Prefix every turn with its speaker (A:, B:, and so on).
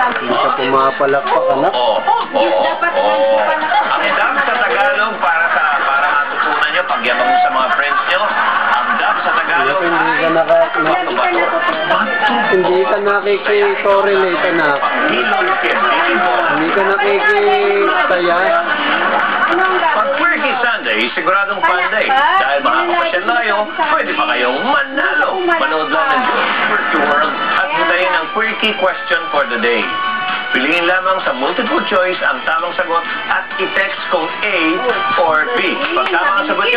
A: Hindi ka pumapalakpak, anak.
B: Ang dam sa Tagalog para matutunan nyo, pagyabang mo sa mga friends nyo, ang dam sa Tagalog
A: Hindi ka nakiki-correlate, anak. Hindi ka nakikisaya.
B: Pag Quirky Sunday, siguradong panday. Dahil makakapasyal na kayo, pwede pa kayong manalo. Manood lang ng Quirky World at hintayin ang Quirky Question for the Day. Piliin lamang sa multiple choice ang tamang sagot at i-text kung A or B. Pag tama ang sagot